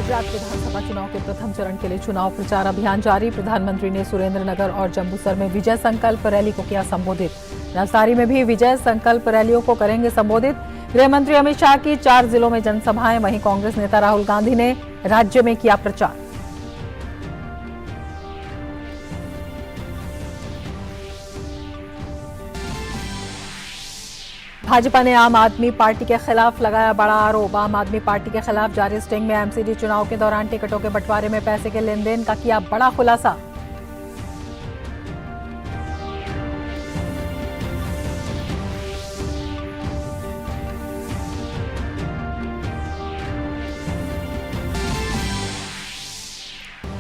गुजरात विधानसभा चुनाव के प्रथम चरण के लिए चुनाव प्रचार अभियान जारी। प्रधानमंत्री ने सुरेंद्रनगर और जंबूसर में विजय संकल्प रैली को किया संबोधित। नवसारी में भी विजय संकल्प रैलियों को करेंगे संबोधित। गृह मंत्री अमित शाह की 4 जिलों में जनसभाएं। वहीं कांग्रेस नेता राहुल गांधी ने राज्य में किया प्रचार। भाजपा ने आम आदमी पार्टी के खिलाफ लगाया बड़ा आरोप। आम आदमी पार्टी के खिलाफ जारी स्टिंग में एमसीडी चुनाव के दौरान टिकटों के बंटवारे में पैसे के लेन देन का किया बड़ा खुलासा।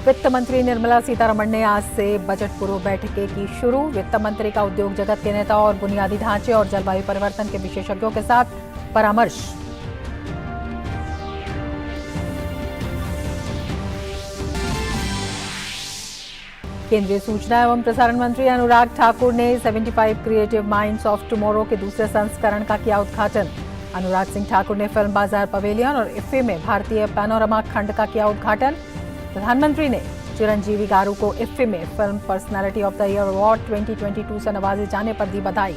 वित्त मंत्री निर्मला सीतारमण ने आज से बजट पूर्व बैठकें की शुरू। वित्त मंत्री का उद्योग जगत के नेता और बुनियादी ढांचे और जलवायु परिवर्तन के विशेषज्ञों के साथ परामर्श। केंद्रीय सूचना एवं प्रसारण मंत्री अनुराग ठाकुर ने 75 क्रिएटिव माइंड्स ऑफ टुमारो के दूसरे संस्करण का किया उद्घाटन। अनुराग सिंह ठाकुर ने फिल्म बाजार पवेलियन और इफ्फी में भारतीय पैनोरमा खंड का किया उद्घाटन। प्रधानमंत्री ने चिरंजीवी गारू को इफ्फी में film personality of the year award 2022 से नवाजे जाने पर दी बधाई।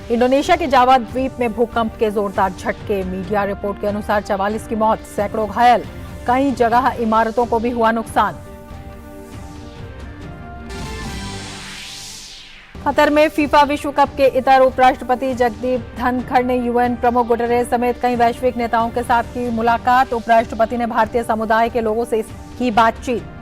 इंडोनेशिया के जावा द्वीप में भूकंप के जोरदार झटके। मीडिया रिपोर्ट के अनुसार 44 की मौत, सैकड़ों घायल। कई जगह इमारतों को भी हुआ नुकसान। कतर में फीफा विश्व कप के इतर उपराष्ट्रपति जगदीप धनखड़ ने यूएन प्रमुख गुटेरेस समेत कई वैश्विक नेताओं के साथ की मुलाकात। उपराष्ट्रपति ने भारतीय समुदाय के लोगों से की बातचीत।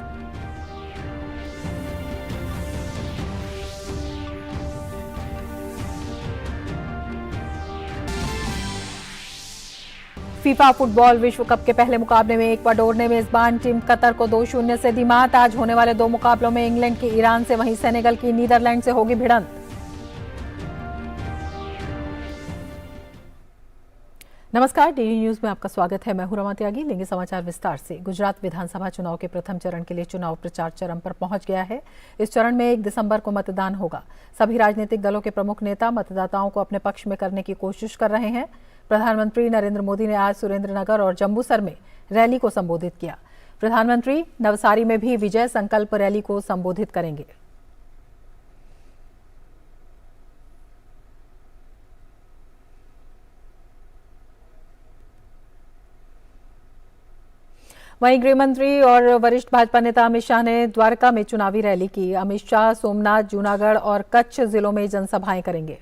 फीफा फुटबॉल विश्व कप के पहले मुकाबले में इक्वाडोर ने मेजबान टीम कतर को 2-0 से दी मात। आज होने वाले 2 मुकाबलों में इंग्लैंड की ईरान से, वहीं सेनेगल की नीदरलैंड से होगी भिड़ंत। नमस्कार, डीडी न्यूज में आपका स्वागत है। मैं हूं रमा त्यागी। लेंगे समाचार विस्तार से। गुजरात विधानसभा चुनाव के प्रथम चरण के लिए चुनाव प्रचार चरम पर पहुंच गया है। इस चरण में 1 दिसंबर को मतदान होगा। सभी राजनीतिक दलों के प्रमुख नेता मतदाताओं को अपने पक्ष में करने की कोशिश कर रहे हैं। प्रधानमंत्री नरेंद्र मोदी ने आज सुरेंद्रनगर और जंबूसर में रैली को संबोधित किया। प्रधानमंत्री नवसारी में भी विजय संकल्प रैली को संबोधित करेंगे। वहीं गृह मंत्री और वरिष्ठ भाजपा नेता अमित शाह ने द्वारका में चुनावी रैली की। अमित शाह सोमनाथ, जूनागढ़ और कच्छ जिलों में जनसभाएं करेंगे।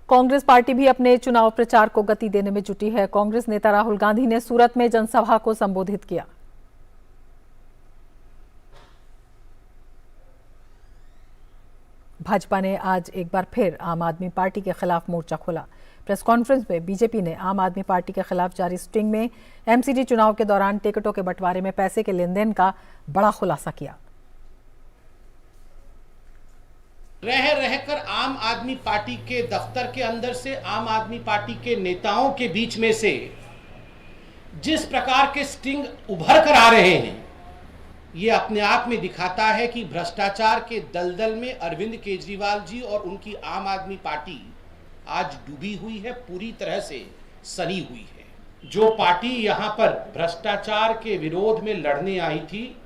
कांग्रेस पार्टी भी अपने चुनाव प्रचार को गति देने में जुटी है। कांग्रेस नेता राहुल गांधी ने सूरत में जनसभा को संबोधित किया। भाजपा ने आज एक बार फिर आम आदमी पार्टी के खिलाफ मोर्चा खोला। प्रेस कॉन्फ्रेंस में बीजेपी ने आम आदमी पार्टी के खिलाफ जारी स्टिंग में एमसीडी चुनाव के दौरान टिकटों के बंटवारे में पैसे के लेन देन का बड़ा खुलासा किया। रहकर आम आदमी पार्टी के दफ्तर के अंदर से, आम आदमी पार्टी के नेताओं के बीच में से जिस प्रकार के स्टिंग उभर कर आ रहे हैं, ये अपने आप में दिखाता है कि भ्रष्टाचार के दलदल में अरविंद केजरीवाल जी और उनकी आम आदमी पार्टी आज डूबी हुई है, पूरी तरह से सनी हुई है। जो पार्टी यहाँ पर भ्रष्टाचार के विरोध में लड़ने आई थी,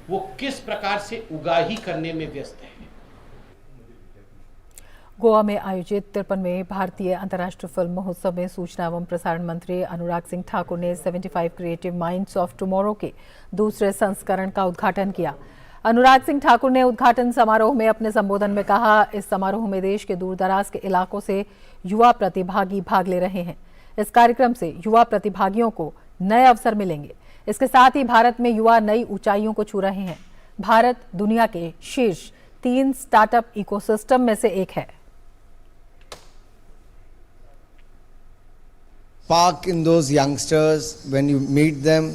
वो किस प्रकार से उगाही करने में व्यस्त है। गोवा में आयोजित 53वें भारतीय अंतर्राष्ट्रीय फिल्म महोत्सव में सूचना एवं प्रसारण मंत्री अनुराग सिंह ठाकुर ने 75 क्रिएटिव माइंड्स ऑफ टुमारो के दूसरे संस्करण का उद्घाटन किया। अनुराग सिंह ठाकुर ने उद्घाटन समारोह में अपने संबोधन में कहा, इस समारोह में देश के दूरदराज के इलाकों से युवा प्रतिभागी भाग ले रहे हैं। इस कार्यक्रम से युवा प्रतिभागियों को नए अवसर मिलेंगे। इसके साथ ही भारत में युवा नई ऊंचाइयों को छू रहे हैं। भारत दुनिया के शीर्ष 3 स्टार्टअप इकोसिस्टम में से एक है। Spark in those youngsters, when you meet them,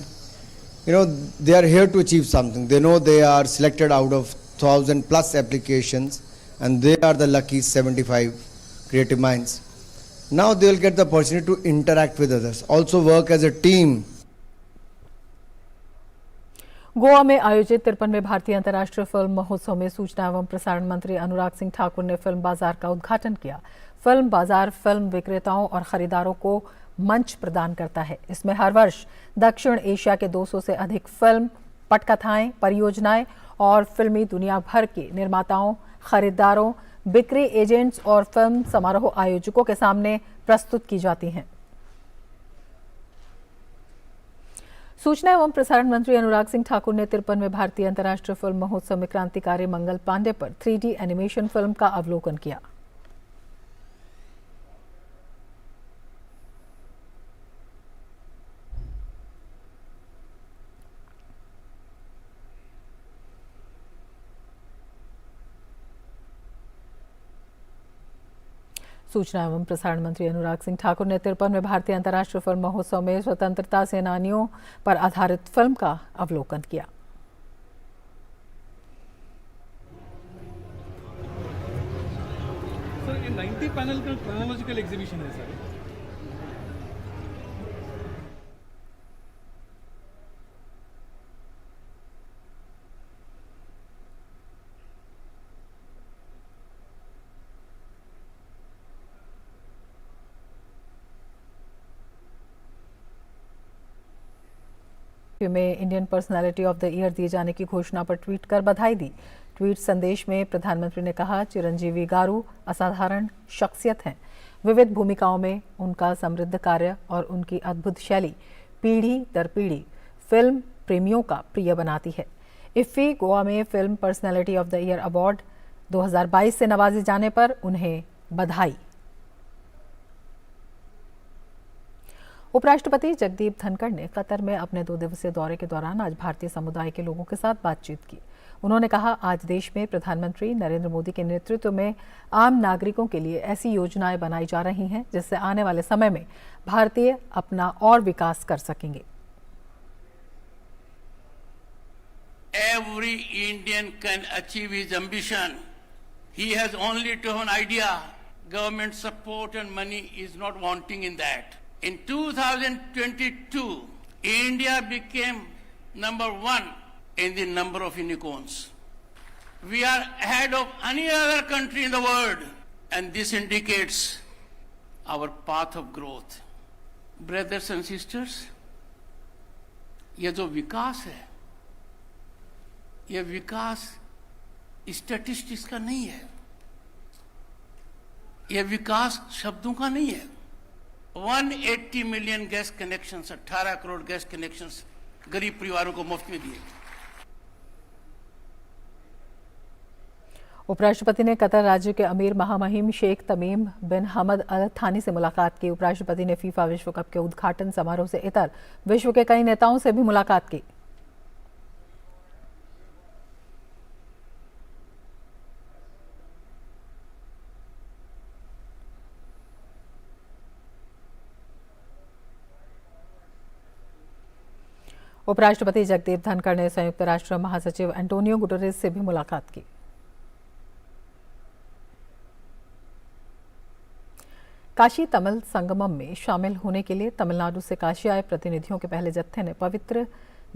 they are here to achieve something. They know they are selected out of 1,000 plus applications, and they are the lucky 75 creative minds. Now they will get the opportunity to interact with others, also work as a team. Goa में आयोजित 53वें भारतीय अंतर्राष्ट्रीय film महोत्सव में सूचना एवं प्रसारण मंत्री अनुराग सिंह ठाकुर ने फिल्म बाजार का उद्घाटन किया। फिल्म बाजार फिल्म विक्रेताओं और खरीदारों को मंच प्रदान करता है। इसमें हर वर्ष दक्षिण एशिया के 200 से अधिक फिल्म, पटकथाएं, परियोजनाएं और फिल्मी दुनिया भर के निर्माताओं, खरीदारों, बिक्री एजेंट्स और फिल्म समारोह आयोजकों के सामने प्रस्तुत की जाती हैं। सूचना एवं प्रसारण मंत्री अनुराग सिंह ठाकुर ने 53वें भारतीय अंतर्राष्ट्रीय फिल्म महोत्सव में क्रांतिकारी मंगल पांडे पर 3D एनिमेशन फिल्म का अवलोकन किया। सूचना एवं प्रसारण मंत्री अनुराग सिंह ठाकुर ने 53वें भारतीय अंतर्राष्ट्रीय फिल्म महोत्सव में स्वतंत्रता सेनानियों पर आधारित फिल्म का अवलोकन किया। सर, ये 90 पैनल का क्रोनोलॉजिकल एग्जीबिशन है सर। में Indian personality of the year दिए जाने की घोषणा पर ट्वीट कर बधाई दी। ट्वीट संदेश में प्रधानमंत्री ने कहा, चिरंजीवी गारू असाधारण शख्सियत हैं। विविध भूमिकाओं में उनका समृद्ध कार्य और उनकी अद्भुत शैली पीढ़ी दर पीढ़ी फिल्म प्रेमियों का प्रिय बनाती है। इफ्फी गोवा में film personality of the year award 2022 से नवाजे जाने पर उन्हें बधाई। उपराष्ट्रपति जगदीप धनखड़ ने कतर में अपने 2 दिवसीय दौरे के दौरान आज भारतीय समुदाय के लोगों के साथ बातचीत की। उन्होंने कहा, आज देश में प्रधानमंत्री नरेंद्र मोदी के नेतृत्व में आम नागरिकों के लिए ऐसी योजनाएं बनाई जा रही हैं जिससे आने वाले समय में भारतीय अपना और विकास कर सकेंगे। Every Indian can achieve his ambition. He has only to have an idea. Government support and money is not wanting in that. In 2022, India became #1 in the number of unicorns. We are ahead of any other country in the world, and this indicates our path of growth. Brothers and sisters, ये जो विकास है, ये विकास statistics का नहीं है, ये विकास शब्दों का नहीं है। 180 million gas connections, 18 crore gas connections गरीब परिवारों को मुफ्त में दिए। उपराष्ट्रपति ने कतर राज्य के अमीर महामहिम शेख तमीम बिन हमद अल थानी से मुलाकात की। उपराष्ट्रपति ने फीफा विश्व कप के उद्घाटन समारोह से इतर विश्व के कई नेताओं से भी मुलाकात की। उपराष्ट्रपति जगदीप धनखड़ ने संयुक्त राष्ट्र महासचिव एंटोनियो गुटेरेस से भी मुलाकात की। काशी तमिल संगमम में शामिल होने के लिए तमिलनाडु से काशी आए प्रतिनिधियों के पहले जत्थे ने पवित्र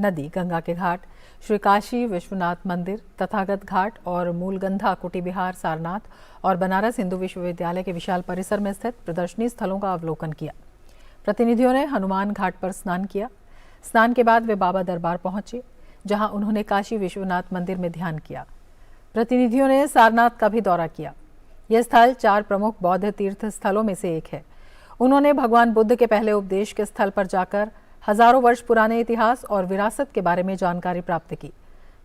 नदी गंगा के घाट, श्री काशी विश्वनाथ मंदिर, तथागत घाट और मूलगंधा कुटी विहार, सारनाथ और बनारस हिंदू विश्वविद्यालय के विशाल परिसर में स्थित प्रदर्शनी स्थलों का अवलोकन किया। प्रतिनिधियों ने हनुमान घाट पर स्नान किया। स्नान के बाद वे बाबा दरबार पहुंचे, जहां उन्होंने काशी विश्वनाथ मंदिर में ध्यान किया। प्रतिनिधियों ने सारनाथ का भी दौरा किया। यह स्थल 4 प्रमुख बौद्ध तीर्थ स्थलों में से एक है। उन्होंने भगवान बुद्ध के पहले उपदेश के स्थल पर जाकर हजारों वर्ष पुराने इतिहास और विरासत के बारे में जानकारी प्राप्त की।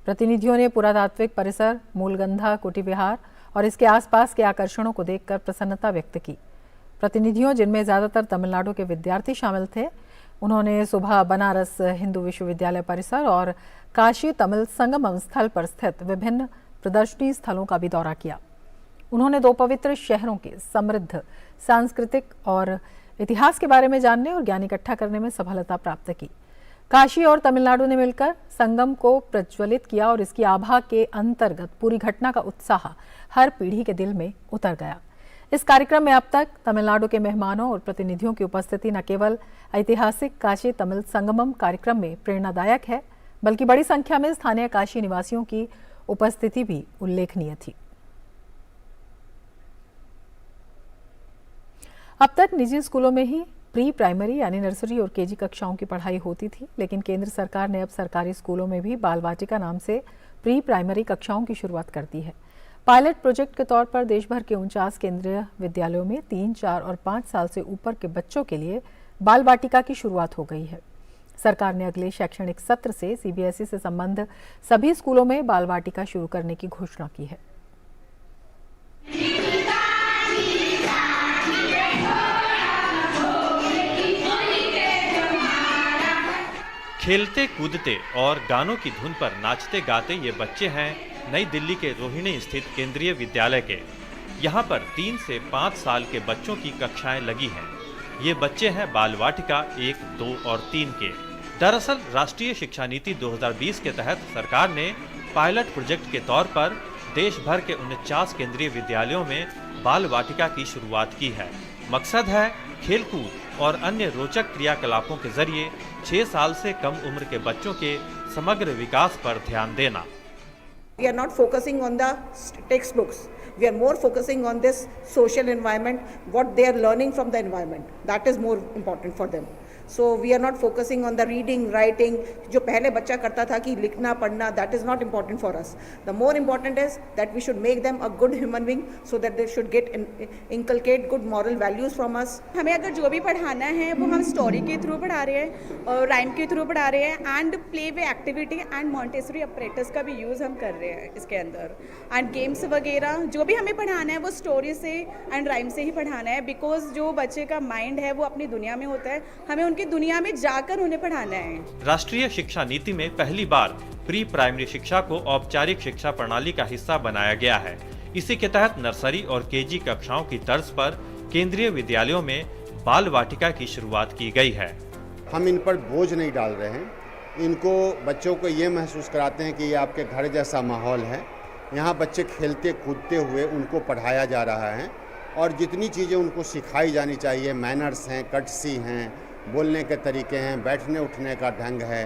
प्रतिनिधियों ने पुरातात्विक परिसर, मूलगंधा कुटी विहार और इसके आसपास के आकर्षणों को देखकर प्रसन्नता व्यक्त की। प्रतिनिधियों, जिनमें ज्यादातर तमिलनाडु के विद्यार्थी शामिल थे, उन्होंने सुबह बनारस हिंदू विश्वविद्यालय परिसर और काशी तमिल संगमम स्थल पर स्थित विभिन्न प्रदर्शनी स्थलों का भी दौरा किया। उन्होंने 2 पवित्र शहरों के समृद्ध सांस्कृतिक और इतिहास के बारे में जानने और ज्ञान इकट्ठा करने में सफलता प्राप्त की। काशी और तमिलनाडु ने मिलकर संगम को प्रज्वलित किया और इसकी आभा के अंतर्गत पूरी घटना का उत्साह हर पीढ़ी के दिल में उतर गया। इस कार्यक्रम में अब तक तमिलनाडु के मेहमानों और प्रतिनिधियों की उपस्थिति न केवल ऐतिहासिक काशी तमिल संगमम कार्यक्रम में प्रेरणादायक है, बल्कि बड़ी संख्या में स्थानीय काशी निवासियों की उपस्थिति भी उल्लेखनीय थी। अब तक निजी स्कूलों में ही प्री प्राइमरी यानी नर्सरी और केजी कक्षाओं की पढ़ाई होती थी, लेकिन केंद्र सरकार ने अब सरकारी स्कूलों में भी बाल वाटिका नाम से प्री प्राइमरी कक्षाओं की शुरुआत कर दी है। पायलट प्रोजेक्ट के तौर पर देश भर के 49 केंद्रीय विद्यालयों में 3, 4 और 5 साल से ऊपर के बच्चों के लिए बाल वाटिका की शुरुआत हो गई है। सरकार ने अगले शैक्षणिक सत्र से सीबीएसई से संबद्ध सभी स्कूलों में बाल वाटिका शुरू करने की घोषणा की है। खेलते कूदते और गानों की धुन पर नाचते गाते ये बच्चे हैं नई दिल्ली के रोहिणी स्थित केंद्रीय विद्यालय के। यहाँ पर 3 से 5 साल के बच्चों की कक्षाएं लगी हैं। ये बच्चे हैं बाल वाटिका 1, 2 और 3 के। दरअसल राष्ट्रीय शिक्षा नीति 2020 के तहत सरकार ने पायलट प्रोजेक्ट के तौर पर देश भर के 49 केंद्रीय विद्यालयों में बाल वाटिका की शुरुआत की है। मकसद है खेलकूद और अन्य रोचक क्रियाकलापों के जरिए 6 साल से कम उम्र के बच्चों के समग्र विकास पर ध्यान देना। We are not focusing on the textbooks. We are more focusing on this social environment, what they are learning from the environment. That is more important for them. So we are not focusing on the reading, writing. जो पहले बच्चा करता था कि लिखना पढ़ना, that is not important for us. The more important is that we should make them a good human being, so that they should get inculcate good moral values from us. हमें अगर जो भी पढ़ाना है वो हम स्टोरी के through पढ़ा रहे हैं और राइम के थ्रू पढ़ा रहे हैं and play way activity and Montessori apparatus का भी यूज़ हम कर रहे हैं इसके अंदर एंड गेम्स वगैरह जो भी हमें पढ़ाना है वो स्टोरी से एंड राइम से ही पढ़ाना है, बिकॉज जो बच्चे का माइंड है वो अपनी दुनिया में होता है, हमें उनकी दुनिया में जाकर उन्हें पढ़ाना है। राष्ट्रीय शिक्षा नीति में पहली बार प्री प्राइमरी शिक्षा को औपचारिक शिक्षा प्रणाली का हिस्सा बनाया गया है। इसी के तहत नर्सरी और केजी कक्षाओं की तर्ज पर केंद्रीय विद्यालयों में बाल वाटिका की शुरुआत की गई है। हम इन पर बोझ नहीं डाल रहे हैं, इनको बच्चों को ये महसूस कराते हैं कि ये आपके घर जैसा माहौल है। यहाँ बच्चे खेलते कूदते हुए उनको पढ़ाया जा रहा है और जितनी चीज़ें उनको सिखाई जानी चाहिए, मैनर्स हैं, कटसी हैं, बोलने के तरीके हैं, बैठने उठने का ढंग है,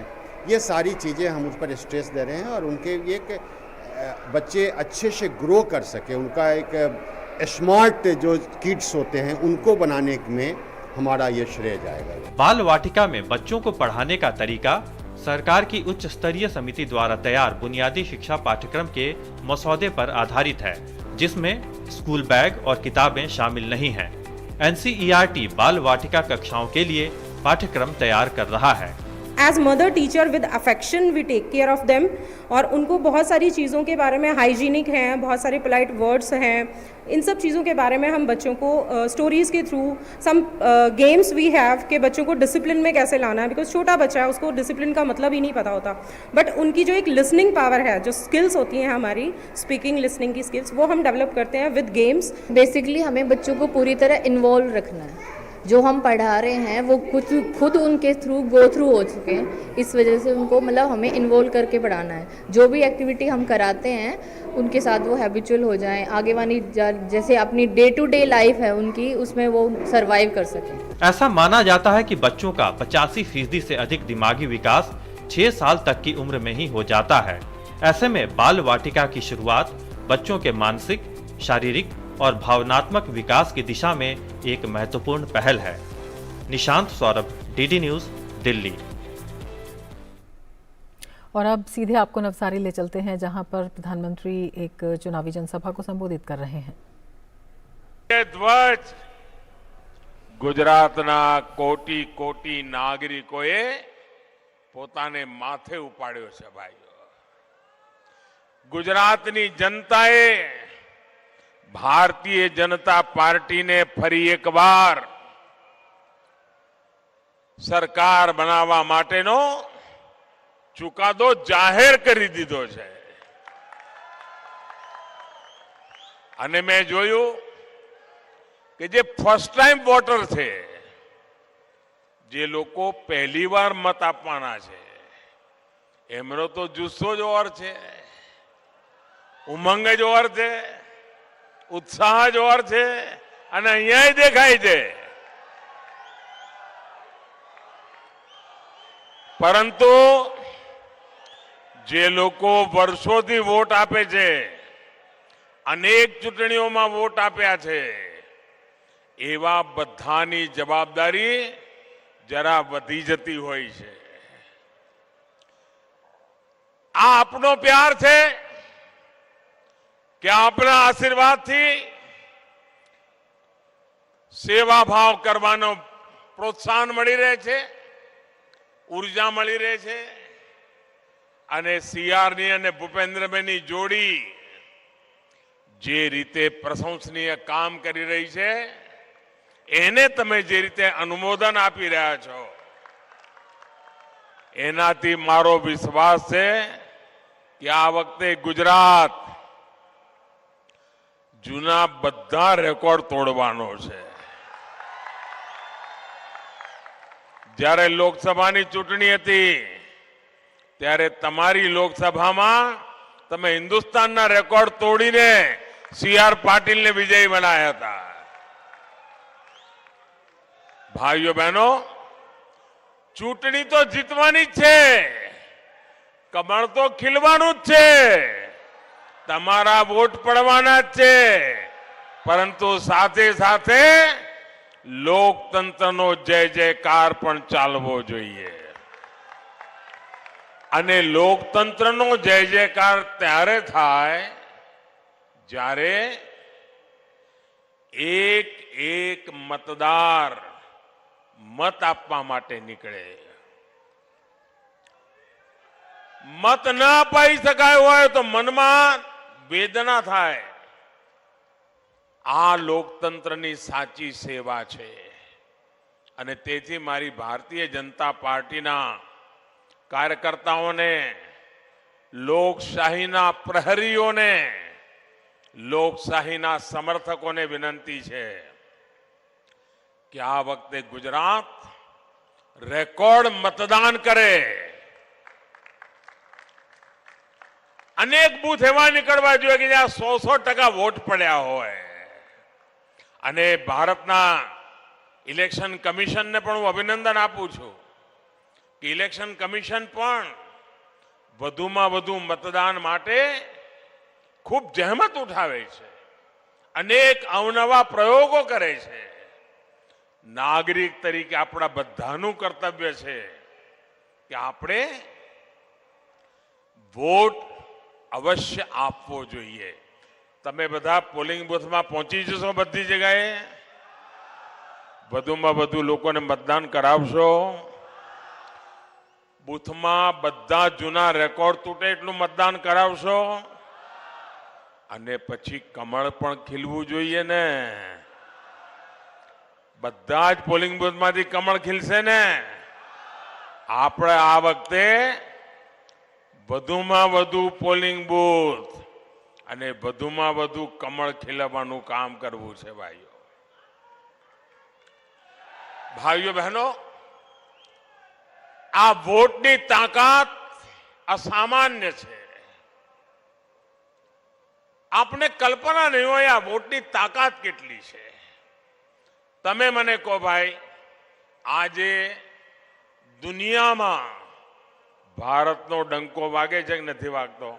ये सारी चीज़ें हम उस पर स्ट्रेस दे रहे हैं और उनके एक बच्चे अच्छे से ग्रो कर सके, उनका एक स्मार्ट जो किड्स होते हैं उनको बनाने में हमारा ये श्रेय जाएगा। बाल वाटिका में बच्चों को पढ़ाने का तरीका सरकार की उच्च स्तरीय समिति द्वारा तैयार बुनियादी शिक्षा पाठ्यक्रम के मसौदे पर आधारित है, जिसमें स्कूल बैग और किताबें शामिल नहीं हैं। NCERT बाल वाटिका कक्षाओं के लिए पाठ्यक्रम तैयार कर रहा है। As mother teacher with affection we take care of them और उनको बहुत सारी चीज़ों के बारे में, हाइजीनिक हैं, बहुत सारे पोलाइट वर्ड्स हैं, इन सब चीज़ों के बारे में हम बच्चों को स्टोरीज़ के through, some games we have कि बच्चों को डिसिप्लिन में कैसे लाना है, बिकॉज छोटा बच्चा है उसको डिसिप्लिन का मतलब ही नहीं पता होता, बट उनकी जो एक लिसनिंग पावर है, जो स्किल्स होती हैं हमारी स्पीकिंग लिसनिंग की स्किल्स, वो हम डेवलप करते हैं विद गेम्स। बेसिकली हमें बच्चों को पूरी तरह इन्वॉल्व रखना है। जो हम पढ़ा रहे हैं वो कुछ खुद उनके थ्रू गो थ्रू हो चुके हैं, इस वजह से उनको मतलब हमें इन्वॉल्व करके पढ़ाना है। जो भी एक्टिविटी हम कराते हैं उनके साथ वो हैबिचुअल हो जाएं, आगे वाली जैसे अपनी डे टू डे लाइफ है उनकी, उसमें वो सरवाइव कर सकें। ऐसा माना जाता है कि बच्चों का 85% से अधिक दिमागी विकास 6 साल तक की उम्र में ही हो जाता है। ऐसे में बाल वाटिका की शुरुआत बच्चों के मानसिक, शारीरिक और भावनात्मक विकास की दिशा में एक महत्वपूर्ण पहल है। Nishant Saurabh, DD news, Delhi. और अब सीधे आपको नवसारी ले चलते हैं, जहां पर प्रधानमंत्री एक चुनावी जनसभा को संबोधित कर रहे हैं। ધ્વજ ગુજરાતના કોટી કોટી નાગરિકોએ પોતાને માથે ઉપાડ્યો છે ભાઈઓ। ગુજરાતની જનતાએ ભારતીય જનતા પાર્ટીને ફરી એકવાર સરકાર બનાવવા માટેનો ચુકાદો જાહેર કરી દીધો છે અને મેં જોયું કે જે ફર્સ્ટ ટાઈમ વોટર છે, જે લોકો પહેલી વાર મત આપવાના છે, એમનો તો જુસ્સો જ ઓર છે, ઉમંગ જ ઓર છે, ઉત્સાહ જ ઓર છે અને અહીંયા દેખાય છે। પરંતુ જે લોકો વર્ષોથી વોટ આપે છે, અનેક ચૂંટણીઓમાં વોટ આપ્યા છે, એવા બધાની જવાબદારી જરા વધી જતી હોય છે. આ આપનો પ્યાર છે કે આપના આશીર્વાદથી સેવા ભાવ કરવાનો પ્રોત્સાહન મળી રહે છે, ઉર્જા મળી રહે છે. અને સીઆરની અને ભૂપેન્દ્રભાઈની જોડી જે રીતે પ્રશંસનીય કામ કરી રહી છે, એને તમે જે રીતે અનુમોદન આપી રહ્યા છો, એનાથી મારો વિશ્વાસ છે કે આ વખતે ગુજરાત જૂના બધા રેકોર્ડ તોડવાનો છે. જ્યારે લોકસભાની ચૂંટણી હતી ત્યારે તમારી લોકસભામાં તમે હિન્દુસ્તાનના રેકોર્ડ તોડીને સીઆર પાટીલને વિજયી બનાવ્યા હતા. ભાઈઓ બહેનો, ચૂંટણી તો જીતવાની જ છે, કમળ તો ખીલવાનું જ છે, તમારા વોટ પડવાના જ છે, પરંતુ સાથે સાથે લોકતંત્રનો જય જયકાર પણ ચાલવો જોઈએ. અને લોકતંત્રનો જય જયકાર ત્યારે થાય જ્યારે એક એક મતદાર મત આપવા માટે નીકળે. મત ન અપાઈ શકાય હોય તો મનમાં વેદના થાય. આ લોકતંત્રની સાચી સેવા છે. અને તેથી મારી ભારતીય જનતા પાર્ટીના કાર્યકર્તાઓને, લોકશાહીના પ્રહરીઓને, લોકશાહીના સમર્થકોને વિનંતી છે કે આ વખતે ગુજરાત રેકોર્ડ મતદાન કરે. અનેક બૂથ એવા નીકળવા જોઈએ કે જ્યાં 100% વોટ પડ્યા હોય. અને ભારતના ઇલેક્શન કમિશનને પણ હું અભિનંદન આપું છું કે ઇલેક્શન કમિશન પણ વધુમાં વધુ મતદાન માટે ખૂબ જહેમત ઉઠાવે છે, અનેક અવનવા પ્રયોગો કરે છે. નાગરિક તરીકે આપણા બધાનું કર્તવ્ય છે કે આપણે વોટ અવશ્ય આપવો જોઈએ. તમે બધા પોલિંગ બૂથમાં પહોંચી જશો, બધી જગ્યાએ વધુમાં વધુ લોકોને મતદાન કરાવશો. બૂથમાં બધા જૂના રેકોર્ડ તૂટે એટલું મતદાન કરાવશો. અને પછી કમળ પણ ખીલવું જોઈએ ને. બધા જ પોલિંગ બૂથમાંથી કમળ ખીલશે ને. આપણે આ વખતે વધુમાં વધુ પોલિંગ બૂથ અને વધુમાં વધુ કમળ ખીલવવાનું કામ કરવું છે. ભાઈઓ બહેનો, આ વોટની તાકાત અસામાન્ય છે. આપને કલ્પના નહીં હોય આ વોટની તાકાત કેટલી છે. તમે મને કહો ભાઈ, આજે દુનિયામાં ભારતનો ડંકો વાગે છે કે નથી વાગતો?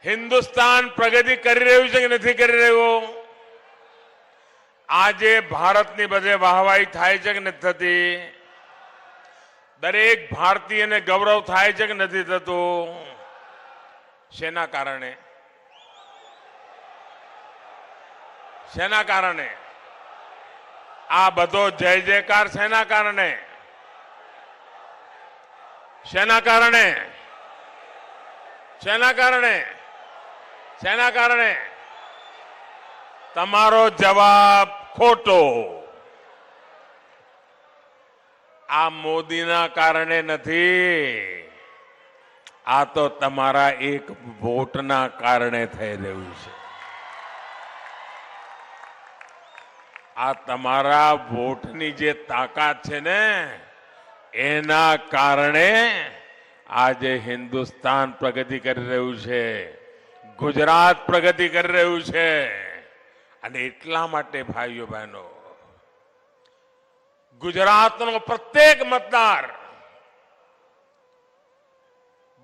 હિન્દુસ્તાન પ્રગતિ કરી રહ્યું છે કે નથી કરી રહ્યું? આજે ભારતની બધે વાહવાહી થાય છે કે નથી થતી? દરેક ભારતીયને ગૌરવ થાય છે કે નથી થતું? શેના કારણે? શેના કારણે? આ બધો જય જયકાર શેના કારણે? શેના કારણે? શેના કારણે? શેના કારણે? તમારો જવાબ ખોટો. આ મોદીના કારણે નથી, આ તો તમારા એક વોટના કારણે થઈ રહ્યું છે. આ તમારા વોટની જે તાકાત છે ને, એના કારણે આજે હિન્દુસ્તાન પ્રગતિ કરી રહ્યું છે, ગુજરાત પ્રગતિ કરી રહ્યું છે. અને એટલા માટે ભાઈઓ બહેનો, ગુજરાતનો પ્રત્યેક મતદાર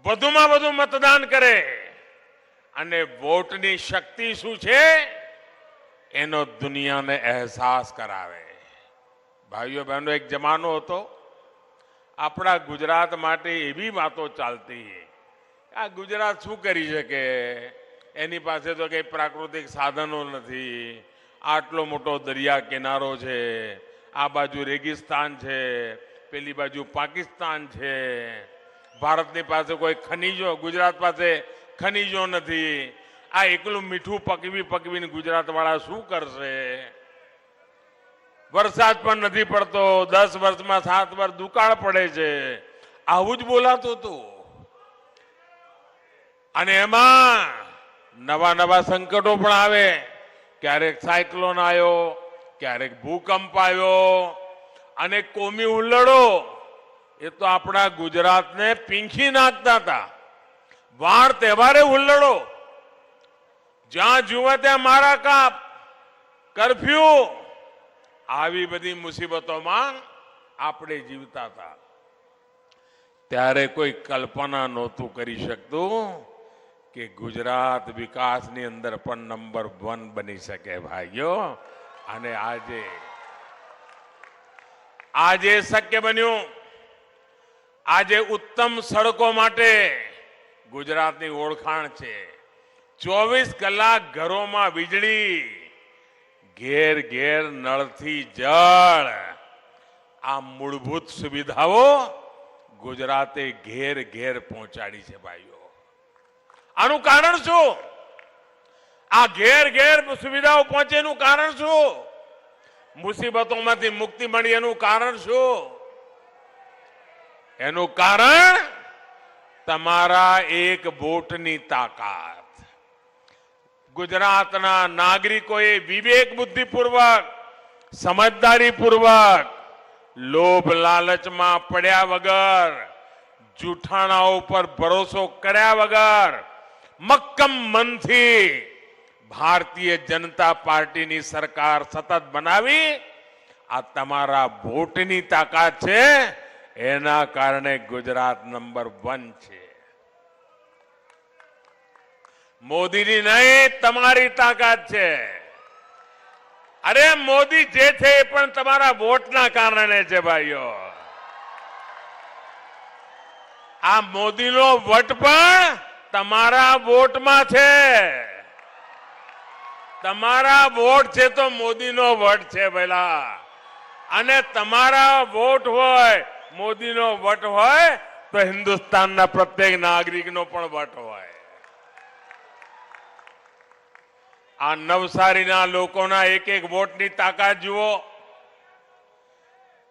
વધુમાં વધુ મતદાન કરે અને વોટની શક્તિ શું છે એનો દુનિયાને અહેસાસ કરાવે. ભાઈઓ બહેનો, એક જમાનો હતો આપણા ગુજરાત માટે એવી વાતો ચાલતી, આ ગુજરાત શું કરી શકે, એની પાસે તો કંઈ પ્રાકૃતિક સાધનો નથી, આટલો મોટો દરિયા કિનારો છે, આ બાજુ રેગિસ્તાન છે, પેલી બાજુ પાકિસ્તાન છે, ભારતની પાસે કોઈ ખનીજો, ગુજરાત પાસે ખનીજો નથી, આ એકલું મીઠું પકવીને ગુજરાતવાળા શું કરશે, વરસાદ પણ નથી પડતો, 10 વર્ષમાં 7 વર્ષ દુકાળ પડે છે, આવું જ બોલાતું હતું. અને એમાં નવા નવા સંકટો પણ આવે, ક્યારેક સાયક્લોન આવ્યો, ક્યારેક ભૂકંપ આવ્યો, અને કોમી હુલ્લડો એ તો આપણા ગુજરાતને પીંખી નાખતા હતા. વાર તહેવારે હુલ્લડો, જ્યાં જુઓ ત્યાં મારા કાપ, કરફ્યુ, આવી બધી મુસીબતોમાં આપણે જીવતા હતા. ત્યારે કોઈ કલ્પના નહોતું કરી શકતું કે ગુજરાત વિકાસની અંદર પણ નંબર 1 બની શકે ભાઈઓ. અને આજે શક્ય બન્યું. આજે ઉત્તમ સડકો માટે ગુજરાતની ઓળખાણ છે. 24 કલાક ઘરોમાં વીજળી, ઘેર ઘેર નળથી જળ, આ મૂળભૂત સુવિધાઓ ગુજરાતે ઘેર ઘેર પહોંચાડી છે ભાઈઓ. આનું કારણ શું? આ ઘેર ઘેર સુવિધાઓ પહોંચેનું કારણ શું? મુસીબતોમાંથી મુક્તિ મળી એનું કારણ શું? એનું કારણ તમારા એક વોટની તાકાત. ગુજરાતના નાગરિકોએ વિવેક બુદ્ધિપૂર્વક, સમજદારીપૂર્વક, લોભ લાલચમાં પડ્યા વગર, જૂઠાણાઓ પર ભરોસો કર્યા વગર મક્કમ મનથી ભારતીય જનતા પાર્ટીની સરકાર સતત બનાવી. આ તમારા વોટની તાકાત છે, એના કારણે ગુજરાત નંબર 1 છે. મોદીની નહીં, તમારી તાકાત છે. અરે મોદી જે છે એ પણ તમારા વોટના કારણે છે ભાઈઓ. આ મોદીનો વટ પણ તમારા વોટમાં છે. તમારા વોટ છે તો મોદીનો વટ છે પેલા. અને તમારા વોટ હોય, મોદીનો વટ હોય તો હિન્દુસ્તાનના પ્રત્યેક નાગરિકનો પણ વટ હોય. આ નવસારીના લોકોના એક વોટની તાકાત જુઓ.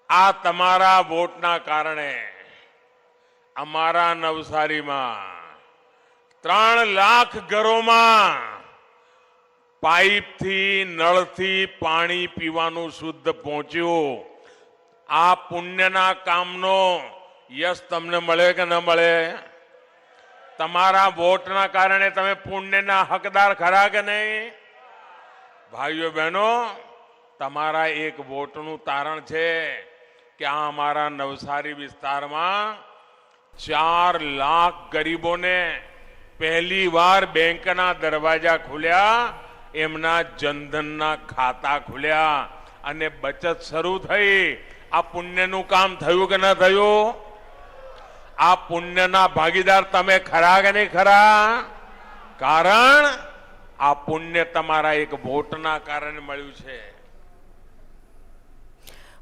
આ તમારા વોટના કારણે અમારા નવસારીમાં 3 લાખ ઘરોમાં પાઇપથી, નળથી પાણી પીવાનું શુદ્ધ પહોંચ્યું. આ પુણ્યના કામનો યશ તમને મળે કે ન મળે? તમારા વોટના કારણે તમે પુણ્યના હકદાર ખરા કે નહીં? ભાઈઓ બહેનો, તમારા એક વોટનું તારણ છે કે આ અમારા નવસારી વિસ્તારમાં 4 લાખ ગરીબોને પહેલી વાર બેંકના દરવાજા ખુલ્યા, એમના જનધનના ખાતા ખુલ્યા અને બચત શરૂ થઈ. આ પુણ્યનું કામ થયું કે ન થયું? આ પુણ્યના ભાગીદાર તમે ખરા કે નહીં ખરા? કારણ આ પુણ્ય તમારા એક વોટના કારણે મળ્યું છે.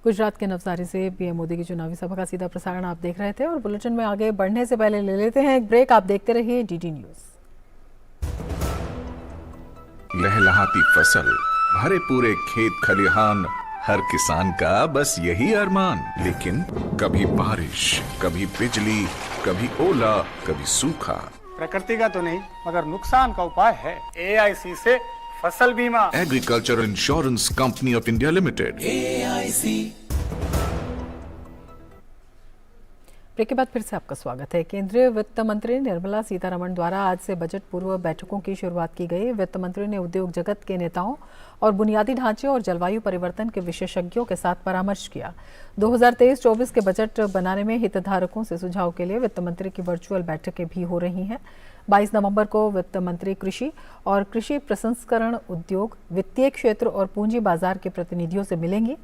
गुजरात के नवसारी से पीएम मोदी की चुनावी सभा का सीधा प्रसारण आप देख रहे थे और बुलेटिन में आगे बढ़ने से पहले ले लेते हैं एक ब्रेक. आप देखते रहिए डीडी न्यूज. लहलहाती फसल, भरे पूरे खेत खलिहान, हर किसान का बस यही अरमान. लेकिन कभी बारिश, कभी बिजली, कभी ओला, कभी सूखा. प्रकृति का तो नहीं मगर नुकसान का उपाय है. AIC से फसल बीमा. Agriculture Insurance Company of India Limited. AIC. Break के बाद फिर से आपका स्वागत है। केंद्रीय वित्त मंत्री निर्मला सीतारमण द्वारा आज से बजट पूर्व बैठकों की शुरुआत की गई। वित्त मंत्री ने उद्योग जगत के नेताओं और बुनियादी ढांचे और जलवायु परिवर्तन के विशेषज्ञों के साथ परामर्श किया। 2023-24 के बजट बनाने में हितधारकों से सुझाव के लिए वित्त मंत्री की वर्चुअल बैठकें भी हो रही हैं। 22 नवंबर को वित्त मंत्री कृषि और कृषि प्रसंस्करण उद्योग, वित्तीय क्षेत्र और पूंजी बाजार के प्रतिनिधियों से मिलेंगी।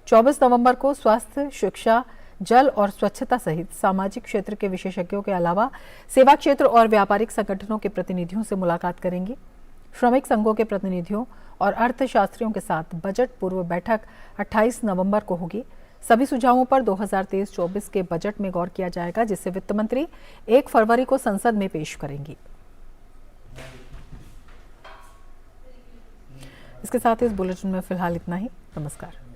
24 नवंबर को स्वास्थ्य, शिक्षा, जल और स्वच्छता सहित सामाजिक क्षेत्र के विशेषज्ञों के अलावा सेवा क्षेत्र और व्यापारिक संगठनों के प्रतिनिधियों से मुलाकात करेंगी। श्रमिक संघों के प्रतिनिधियों और अर्थशास्त्रियों के साथ बजट पूर्व बैठक 28 नवंबर को होगी। सभी सुझावों पर 2023-24 के बजट में गौर किया जाएगा, जिसे वित्त मंत्री 1 फरवरी को संसद में पेश करेंगी। इसके साथ इस बुलेटिन में फिलहाल इतना ही। नमस्कार।